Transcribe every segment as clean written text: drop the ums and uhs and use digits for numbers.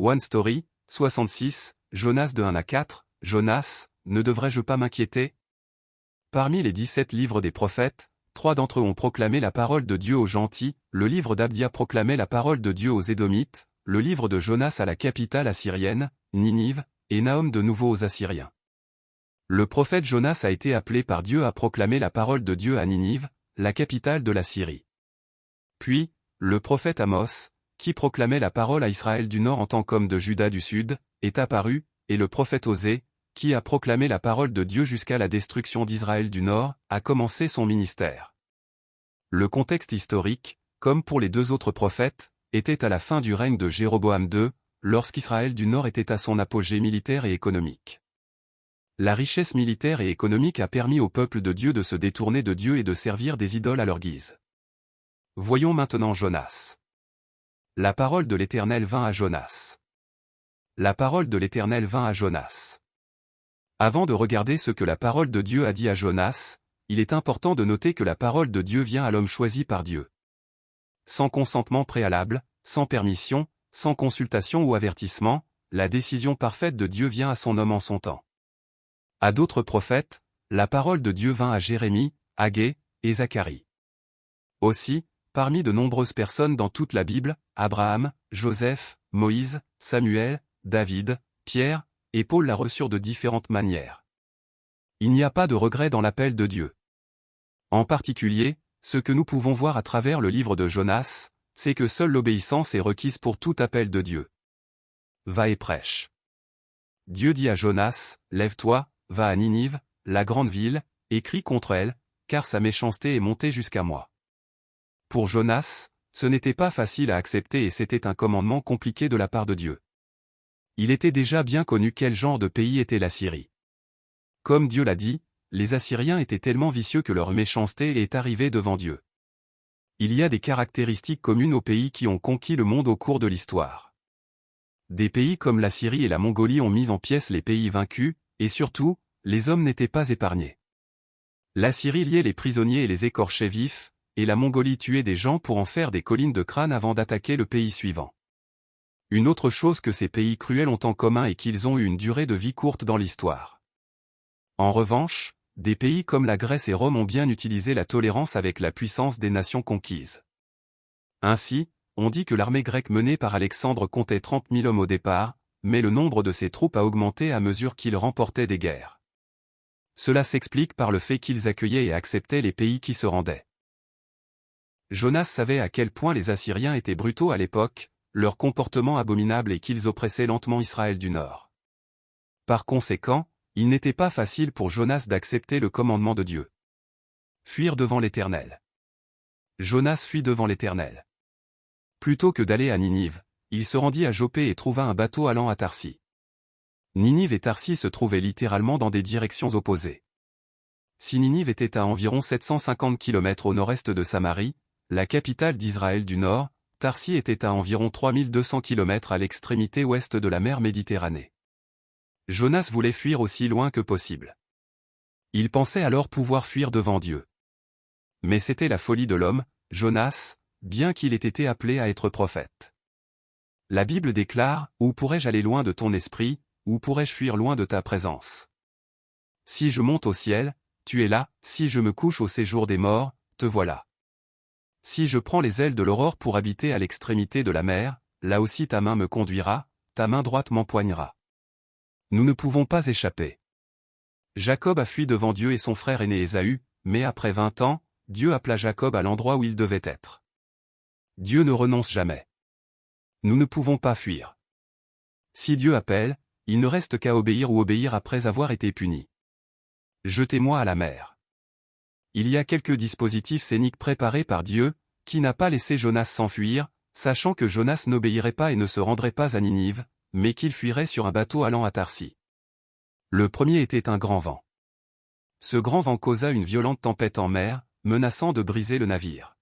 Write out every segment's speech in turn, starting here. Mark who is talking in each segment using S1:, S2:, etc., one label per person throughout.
S1: One Story, 66, Jonas de 1 à 4, Jonas, ne devrais-je pas m'inquiéter? Parmi les 17 livres des prophètes, 3 d'entre eux ont proclamé la parole de Dieu aux gentils, le livre d'Abdia proclamait la parole de Dieu aux Édomites, le livre de Jonas à la capitale assyrienne, Ninive, et Nahum de nouveau aux Assyriens. Le prophète Jonas a été appelé par Dieu à proclamer la parole de Dieu à Ninive, la capitale de la Syrie. Puis, le prophète Amos, qui proclamait la parole à Israël du Nord en tant qu'homme de Juda du Sud, est apparu, et le prophète Osée, qui a proclamé la parole de Dieu jusqu'à la destruction d'Israël du Nord, a commencé son ministère. Le contexte historique, comme pour les 2 autres prophètes, était à la fin du règne de Jéroboam II, lorsqu'Israël du Nord était à son apogée militaire et économique. La richesse militaire et économique a permis au peuple de Dieu de se détourner de Dieu et de servir des idoles à leur guise. Voyons maintenant Jonas. La parole de l'Éternel vint à Jonas. La parole de l'Éternel vint à Jonas. Avant de regarder ce que la parole de Dieu a dit à Jonas, il est important de noter que la parole de Dieu vient à l'homme choisi par Dieu. Sans consentement préalable, sans permission, sans consultation ou avertissement, la décision parfaite de Dieu vient à son homme en son temps. À d'autres prophètes, la parole de Dieu vint à Jérémie, Agé, et Zacharie. Aussi, parmi de nombreuses personnes dans toute la Bible, Abraham, Joseph, Moïse, Samuel, David, Pierre, et Paul la reçurent de différentes manières. Il n'y a pas de regret dans l'appel de Dieu. En particulier, ce que nous pouvons voir à travers le livre de Jonas, c'est que seule l'obéissance est requise pour tout appel de Dieu. Va et prêche. Dieu dit à Jonas, lève-toi, va à Ninive, la grande ville, et crie contre elle, car sa méchanceté est montée jusqu'à moi. Pour Jonas, ce n'était pas facile à accepter et c'était un commandement compliqué de la part de Dieu. Il était déjà bien connu quel genre de pays était la Syrie. Comme Dieu l'a dit, les Assyriens étaient tellement vicieux que leur méchanceté est arrivée devant Dieu. Il y a des caractéristiques communes aux pays qui ont conquis le monde au cours de l'histoire. Des pays comme la Syrie et la Mongolie ont mis en pièces les pays vaincus, et surtout, les hommes n'étaient pas épargnés. La Syrie liait les prisonniers et les écorchait vifs, et la Mongolie tuait des gens pour en faire des collines de crâne avant d'attaquer le pays suivant. Une autre chose que ces pays cruels ont en commun est qu'ils ont eu une durée de vie courte dans l'histoire. En revanche, des pays comme la Grèce et Rome ont bien utilisé la tolérance avec la puissance des nations conquises. Ainsi, on dit que l'armée grecque menée par Alexandre comptait 30 000 hommes au départ, mais le nombre de ses troupes a augmenté à mesure qu'ils remportaient des guerres. Cela s'explique par le fait qu'ils accueillaient et acceptaient les pays qui se rendaient. Jonas savait à quel point les Assyriens étaient brutaux à l'époque, leur comportement abominable et qu'ils oppressaient lentement Israël du Nord. Par conséquent, il n'était pas facile pour Jonas d'accepter le commandement de Dieu. Fuir devant l'Éternel. Jonas fuit devant l'Éternel. Plutôt que d'aller à Ninive, il se rendit à Joppé et trouva un bateau allant à Tarsis. Ninive et Tarsis se trouvaient littéralement dans des directions opposées. Si Ninive était à environ 750 km au nord-est de Samarie, la capitale d'Israël du Nord, Tarsis était à environ 3200 km à l'extrémité ouest de la mer Méditerranée. Jonas voulait fuir aussi loin que possible. Il pensait alors pouvoir fuir devant Dieu. Mais c'était la folie de l'homme, Jonas, bien qu'il ait été appelé à être prophète. La Bible déclare, « Où pourrais-je aller loin de ton esprit, où pourrais-je fuir loin de ta présence? Si je monte au ciel, tu es là, si je me couche au séjour des morts, te voilà. Si je prends les ailes de l'aurore pour habiter à l'extrémité de la mer, là aussi ta main me conduira, ta main droite m'empoignera. » Nous ne pouvons pas échapper. Jacob a fui devant Dieu et son frère aîné Ésaü, mais après 20 ans, Dieu appela Jacob à l'endroit où il devait être. Dieu ne renonce jamais. Nous ne pouvons pas fuir. Si Dieu appelle, il ne reste qu'à obéir ou obéir après avoir été puni. Jetez-moi à la mer. Il y a quelques dispositifs scéniques préparés par Dieu, qui n'a pas laissé Jonas s'enfuir, sachant que Jonas n'obéirait pas et ne se rendrait pas à Ninive, mais qu'il fuirait sur un bateau allant à Tarsis. Le premier était un grand vent. Ce grand vent causa une violente tempête en mer, menaçant de briser le navire.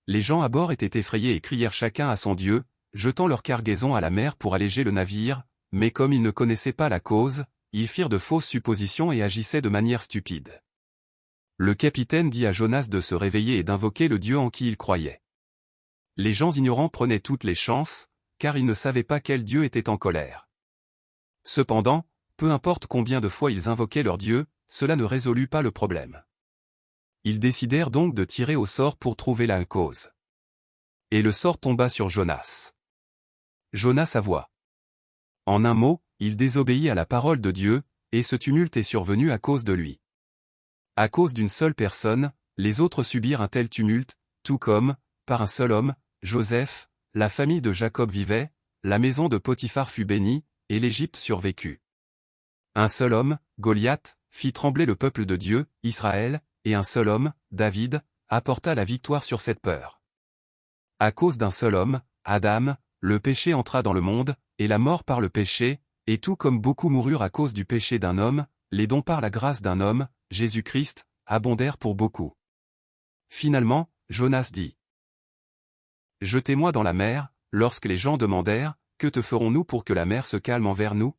S1: Les gens à bord étaient effrayés et crièrent chacun à son Dieu, jetant leur cargaison à la mer pour alléger le navire, mais comme ils ne connaissaient pas la cause, ils firent de fausses suppositions et agissaient de manière stupide. Le capitaine dit à Jonas de se réveiller et d'invoquer le Dieu en qui il croyait. Les gens ignorants prenaient toutes les chances, car ils ne savaient pas quel Dieu était en colère. Cependant, peu importe combien de fois ils invoquaient leur Dieu, cela ne résolut pas le problème. Ils décidèrent donc de tirer au sort pour trouver la cause. Et le sort tomba sur Jonas. Jonas avoua. En un mot, il désobéit à la parole de Dieu, et ce tumulte est survenu à cause de lui. À cause d'une seule personne, les autres subirent un tel tumulte, tout comme, par un seul homme, Joseph, la famille de Jacob vivait, la maison de Potiphar fut bénie, et l'Égypte survécut. Un seul homme, Goliath, fit trembler le peuple de Dieu, Israël, et un seul homme, David, apporta la victoire sur cette peur. À cause d'un seul homme, Adam, le péché entra dans le monde, et la mort par le péché, et tout comme beaucoup moururent à cause du péché d'un homme, les dons par la grâce d'un homme, Jésus-Christ, abondèrent pour beaucoup. Finalement, Jonas dit: Jetez-moi dans la mer. Lorsque les gens demandèrent: Que te ferons-nous pour que la mer se calme envers nous?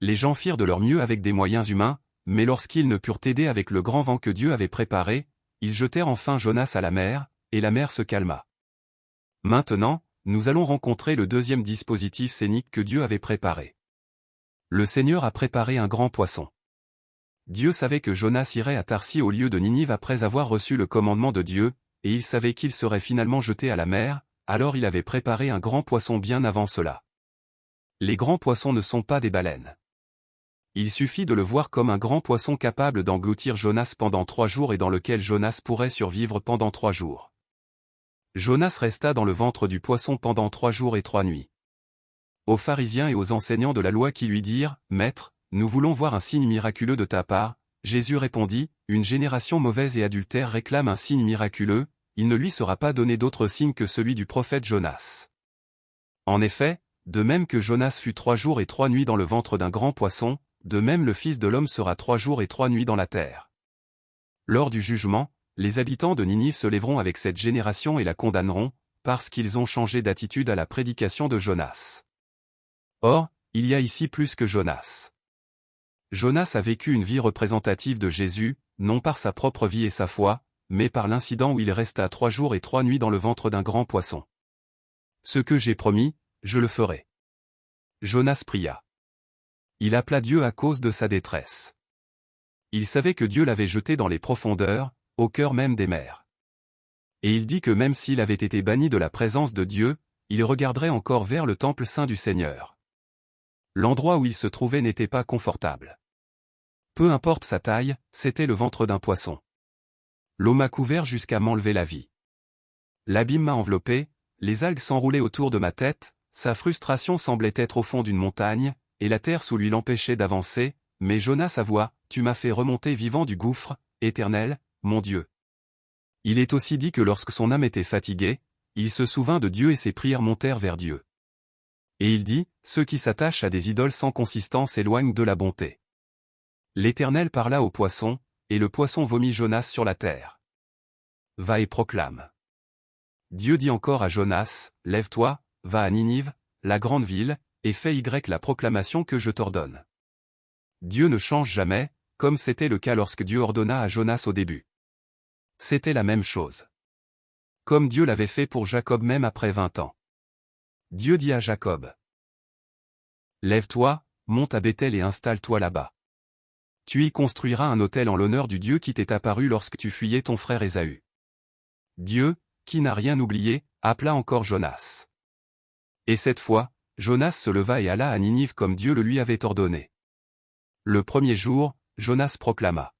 S1: Les gens firent de leur mieux avec des moyens humains, mais lorsqu'ils ne purent aider avec le grand vent que Dieu avait préparé, ils jetèrent enfin Jonas à la mer, et la mer se calma. Maintenant, nous allons rencontrer le deuxième dispositif scénique que Dieu avait préparé. Le Seigneur a préparé un grand poisson. Dieu savait que Jonas irait à Tarsis au lieu de Ninive après avoir reçu le commandement de Dieu, et il savait qu'il serait finalement jeté à la mer, alors il avait préparé un grand poisson bien avant cela. Les grands poissons ne sont pas des baleines. Il suffit de le voir comme un grand poisson capable d'engloutir Jonas pendant 3 jours et dans lequel Jonas pourrait survivre pendant 3 jours. Jonas resta dans le ventre du poisson pendant 3 jours et 3 nuits. Aux pharisiens et aux enseignants de la loi qui lui dirent: Maître, nous voulons voir un signe miraculeux de ta part, Jésus répondit: Une génération mauvaise et adultère réclame un signe miraculeux, il ne lui sera pas donné d'autre signe que celui du prophète Jonas. En effet, de même que Jonas fut 3 jours et 3 nuits dans le ventre d'un grand poisson, de même le Fils de l'homme sera 3 jours et 3 nuits dans la terre. Lors du jugement, les habitants de Ninive se lèveront avec cette génération et la condamneront, parce qu'ils ont changé d'attitude à la prédication de Jonas. Or, il y a ici plus que Jonas. Jonas a vécu une vie représentative de Jésus, non par sa propre vie et sa foi, mais par l'incident où il resta 3 jours et 3 nuits dans le ventre d'un grand poisson. Ce que j'ai promis, je le ferai. Jonas pria. Il appela Dieu à cause de sa détresse. Il savait que Dieu l'avait jeté dans les profondeurs, au cœur même des mers. Et il dit que même s'il avait été banni de la présence de Dieu, il regarderait encore vers le temple saint du Seigneur. L'endroit où il se trouvait n'était pas confortable. Peu importe sa taille, c'était le ventre d'un poisson. L'eau m'a couvert jusqu'à m'enlever la vie. L'abîme m'a enveloppé, les algues s'enroulaient autour de ma tête, sa frustration semblait être au fond d'une montagne, et la terre sous lui l'empêchait d'avancer, mais Jonas avoua: Tu m'as fait remonter vivant du gouffre, Éternel, mon Dieu. Il est aussi dit que lorsque son âme était fatiguée, il se souvint de Dieu et ses prières montèrent vers Dieu. Et il dit: Ceux qui s'attachent à des idoles sans consistance s'éloignent de la bonté. L'Éternel parla au poisson, et le poisson vomit Jonas sur la terre. Va et proclame. Dieu dit encore à Jonas: Lève-toi, va à Ninive, la grande ville, et fais la proclamation que je t'ordonne. Dieu ne change jamais, comme c'était le cas lorsque Dieu ordonna à Jonas au début. C'était la même chose. Comme Dieu l'avait fait pour Jacob même après 20 ans. Dieu dit à Jacob: Lève-toi, monte à Béthel et installe-toi là-bas. Tu y construiras un autel en l'honneur du Dieu qui t'est apparu lorsque tu fuyais ton frère Ésaü. Dieu, qui n'a rien oublié, appela encore Jonas. Et cette fois, Jonas se leva et alla à Ninive comme Dieu le lui avait ordonné. Le premier jour, Jonas proclama.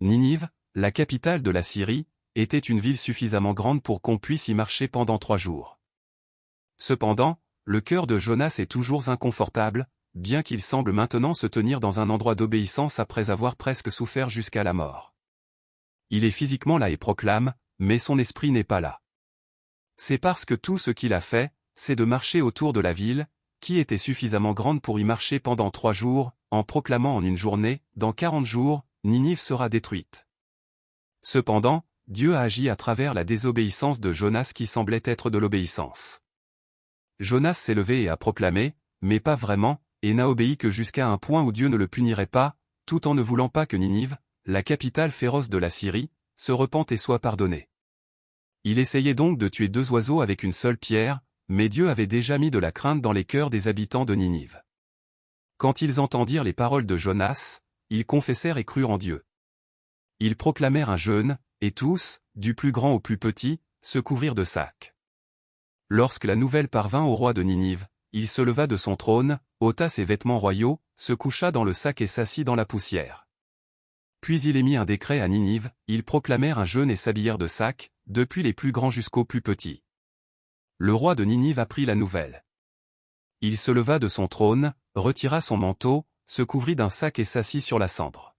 S1: Ninive, la capitale de la Syrie, était une ville suffisamment grande pour qu'on puisse y marcher pendant 3 jours. Cependant, le cœur de Jonas est toujours inconfortable, bien qu'il semble maintenant se tenir dans un endroit d'obéissance après avoir presque souffert jusqu'à la mort. Il est physiquement là et proclame, mais son esprit n'est pas là. C'est parce que tout ce qu'il a fait, c'est de marcher autour de la ville, qui était suffisamment grande pour y marcher pendant 3 jours, en proclamant en une journée: Dans 40 jours, Ninive sera détruite. Cependant, Dieu a agi à travers la désobéissance de Jonas qui semblait être de l'obéissance. Jonas s'est levé et a proclamé, mais pas vraiment, et n'a obéi que jusqu'à un point où Dieu ne le punirait pas, tout en ne voulant pas que Ninive, la capitale féroce de la Syrie, se repente et soit pardonnée. Il essayait donc de tuer 2 oiseaux avec une seule pierre, mais Dieu avait déjà mis de la crainte dans les cœurs des habitants de Ninive. Quand ils entendirent les paroles de Jonas, ils confessèrent et crurent en Dieu. Ils proclamèrent un jeûne, et tous, du plus grand au plus petit, se couvrirent de sacs. Lorsque la nouvelle parvint au roi de Ninive, il se leva de son trône, ôta ses vêtements royaux, se coucha dans le sac et s'assit dans la poussière. Puis il émit un décret à Ninive, ils proclamèrent un jeûne et s'habillèrent de sacs, depuis les plus grands jusqu'aux plus petits. Le roi de Ninive apprit la nouvelle. Il se leva de son trône, retira son manteau, se couvrit d'un sac et s'assit sur la cendre.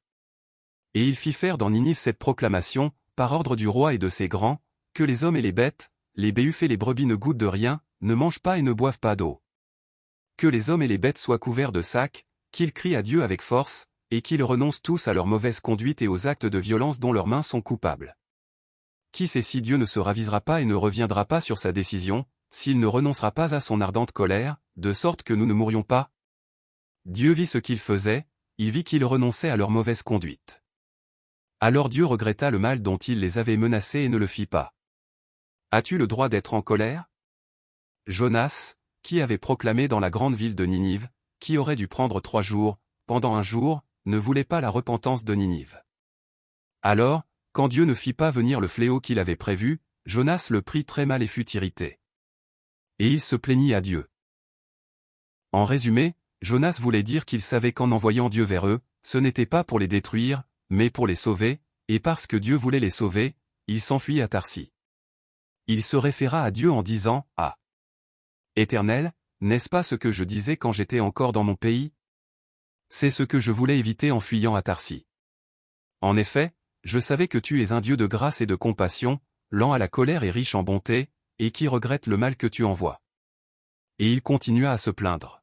S1: Et il fit faire dans Ninive cette proclamation, par ordre du roi et de ses grands, que les hommes et les bêtes, les béhufs et les brebis ne goûtent de rien, ne mangent pas et ne boivent pas d'eau. Que les hommes et les bêtes soient couverts de sacs, qu'ils crient à Dieu avec force, et qu'ils renoncent tous à leur mauvaise conduite et aux actes de violence dont leurs mains sont coupables. Qui sait si Dieu ne se ravisera pas et ne reviendra pas sur sa décision, s'il ne renoncera pas à son ardente colère, de sorte que nous ne mourions pas? Dieu vit ce qu'ils faisaient, il vit qu'ils renonçaient à leur mauvaise conduite. Alors Dieu regretta le mal dont il les avait menacés et ne le fit pas. As-tu le droit d'être en colère? Jonas, qui avait proclamé dans la grande ville de Ninive, qui aurait dû prendre 3 jours, pendant un jour, ne voulait pas la repentance de Ninive. Alors, quand Dieu ne fit pas venir le fléau qu'il avait prévu, Jonas le prit très mal et fut irrité. Et il se plaignit à Dieu. En résumé, Jonas voulait dire qu'il savait qu'en envoyant Dieu vers eux, ce n'était pas pour les détruire, mais pour les sauver, et parce que Dieu voulait les sauver, il s'enfuit à Tarsis. Il se référa à Dieu en disant « Ah ! Éternel, n'est-ce pas ce que je disais quand j'étais encore dans mon pays? C'est ce que je voulais éviter en fuyant à Tarsis. En effet, je savais que tu es un Dieu de grâce et de compassion, lent à la colère et riche en bonté, et qui regrette le mal que tu envoies. » Et il continua à se plaindre.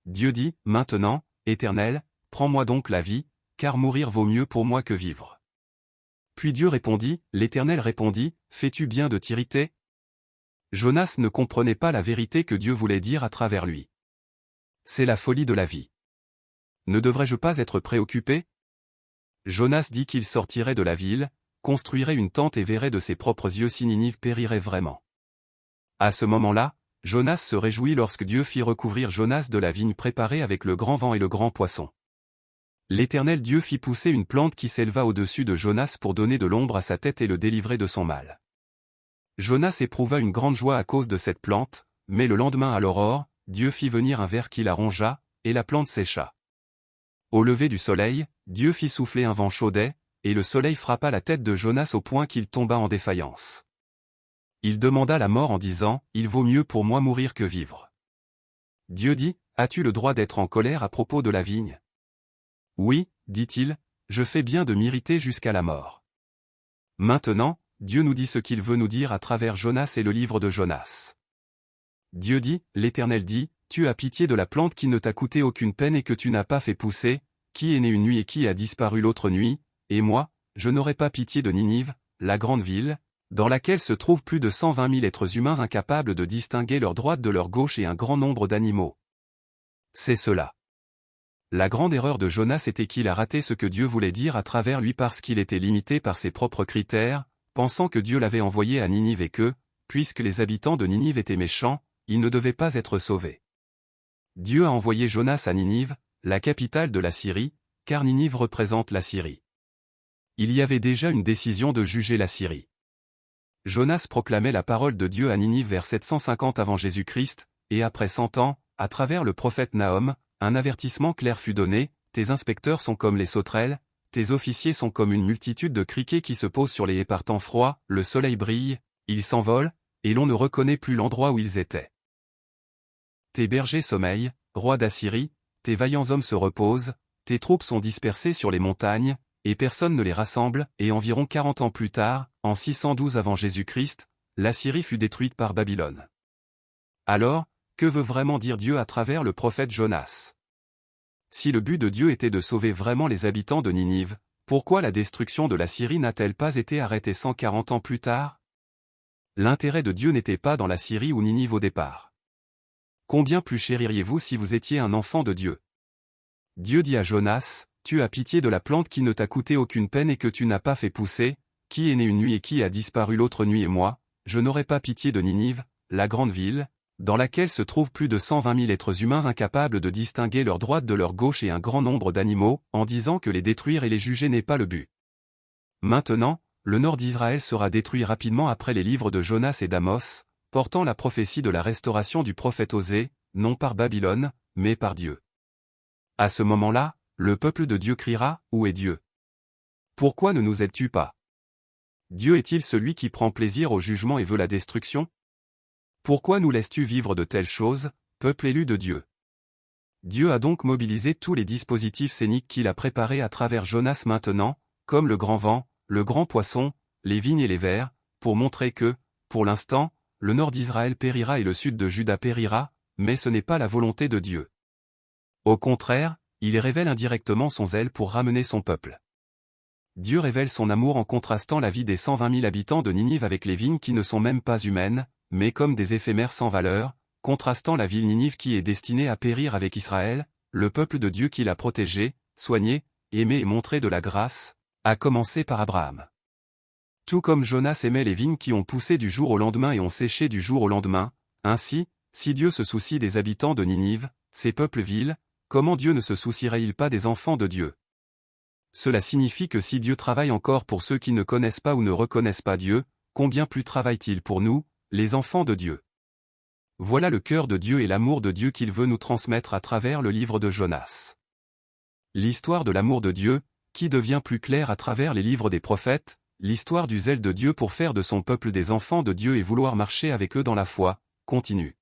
S1: Dieu dit, « Maintenant, Éternel, prends-moi donc la vie, car mourir vaut mieux pour moi que vivre. » Puis Dieu répondit, l'Éternel répondit, « Fais-tu bien de t'irriter? » Jonas ne comprenait pas la vérité que Dieu voulait dire à travers lui. C'est la folie de la vie. Ne devrais-je pas être préoccupé? Jonas dit qu'il sortirait de la ville, construirait une tente et verrait de ses propres yeux si Ninive périrait vraiment. À ce moment-là, Jonas se réjouit lorsque Dieu fit recouvrir Jonas de la vigne préparée avec le grand vent et le grand poisson. L'Éternel Dieu fit pousser une plante qui s'éleva au-dessus de Jonas pour donner de l'ombre à sa tête et le délivrer de son mal. Jonas éprouva une grande joie à cause de cette plante, mais le lendemain à l'aurore, Dieu fit venir un ver qui la rongea, et la plante sécha. Au lever du soleil, Dieu fit souffler un vent chaudé, et le soleil frappa la tête de Jonas au point qu'il tomba en défaillance. Il demanda la mort en disant, « Il vaut mieux pour moi mourir que vivre. » Dieu dit, « As-tu le droit d'être en colère à propos de la vigne? » Oui, dit-il, je fais bien de m'irriter jusqu'à la mort. Maintenant, Dieu nous dit ce qu'il veut nous dire à travers Jonas et le livre de Jonas. Dieu dit, l'Éternel dit, tu as pitié de la plante qui ne t'a coûté aucune peine et que tu n'as pas fait pousser, qui est née une nuit et qui a disparu l'autre nuit, et moi, je n'aurai pas pitié de Ninive, la grande ville, dans laquelle se trouvent plus de 120 000 êtres humains incapables de distinguer leur droite de leur gauche et un grand nombre d'animaux. C'est cela. La grande erreur de Jonas était qu'il a raté ce que Dieu voulait dire à travers lui parce qu'il était limité par ses propres critères, pensant que Dieu l'avait envoyé à Ninive et que, puisque les habitants de Ninive étaient méchants, ils ne devaient pas être sauvés. Dieu a envoyé Jonas à Ninive, la capitale de la Syrie, car Ninive représente la Syrie. Il y avait déjà une décision de juger la Syrie. Jonas proclamait la parole de Dieu à Ninive vers 750 avant Jésus-Christ, et après 100 ans, à travers le prophète Nahum, un avertissement clair fut donné, tes inspecteurs sont comme les sauterelles, tes officiers sont comme une multitude de criquets qui se posent sur les haies par temps froid, le soleil brille, ils s'envolent, et l'on ne reconnaît plus l'endroit où ils étaient. Tes bergers sommeillent, roi d'Assyrie, tes vaillants hommes se reposent, tes troupes sont dispersées sur les montagnes, et personne ne les rassemble, et environ 40 ans plus tard, en 612 avant Jésus-Christ, l'Assyrie fut détruite par Babylone. Alors, que veut vraiment dire Dieu à travers le prophète Jonas? Si le but de Dieu était de sauver vraiment les habitants de Ninive, pourquoi la destruction de la Syrie n'a-t-elle pas été arrêtée 140 ans plus tard? L'intérêt de Dieu n'était pas dans la Syrie ou Ninive au départ. Combien plus chéririez-vous si vous étiez un enfant de Dieu? Dieu dit à Jonas, tu as pitié de la plante qui ne t'a coûté aucune peine et que tu n'as pas fait pousser, qui est née une nuit et qui a disparu l'autre nuit et moi, je n'aurai pas pitié de Ninive, la grande ville, dans laquelle se trouvent plus de 120 000 êtres humains incapables de distinguer leur droite de leur gauche et un grand nombre d'animaux, en disant que les détruire et les juger n'est pas le but. Maintenant, le nord d'Israël sera détruit rapidement après les livres de Jonas et d'Amos, portant la prophétie de la restauration du prophète Osée, non par Babylone, mais par Dieu. À ce moment-là, le peuple de Dieu criera, « Où est Dieu? Pourquoi ne nous aides-tu pas? Dieu est-il celui qui prend plaisir au jugement et veut la destruction? Pourquoi nous laisses-tu vivre de telles choses, peuple élu de Dieu? » Dieu a donc mobilisé tous les dispositifs scéniques qu'il a préparés à travers Jonas maintenant, comme le grand vent, le grand poisson, les vignes et les vers, pour montrer que, pour l'instant, le nord d'Israël périra et le sud de Juda périra, mais ce n'est pas la volonté de Dieu. Au contraire, il révèle indirectement son zèle pour ramener son peuple. Dieu révèle son amour en contrastant la vie des 120 000 habitants de Ninive avec les vignes qui ne sont même pas humaines, mais comme des éphémères sans valeur, contrastant la ville Ninive qui est destinée à périr avec Israël, le peuple de Dieu qu'il a protégé, soigné, aimé et montré de la grâce, à commencer par Abraham. Tout comme Jonas aimait les vignes qui ont poussé du jour au lendemain et ont séché du jour au lendemain, ainsi, si Dieu se soucie des habitants de Ninive, ces peuples vils, comment Dieu ne se soucierait-il pas des enfants de Dieu? Cela signifie que si Dieu travaille encore pour ceux qui ne connaissent pas ou ne reconnaissent pas Dieu, combien plus travaille-t-il pour nous, les enfants de Dieu? Voilà le cœur de Dieu et l'amour de Dieu qu'il veut nous transmettre à travers le livre de Jonas. L'histoire de l'amour de Dieu, qui devient plus claire à travers les livres des prophètes, l'histoire du zèle de Dieu pour faire de son peuple des enfants de Dieu et vouloir marcher avec eux dans la foi, continue.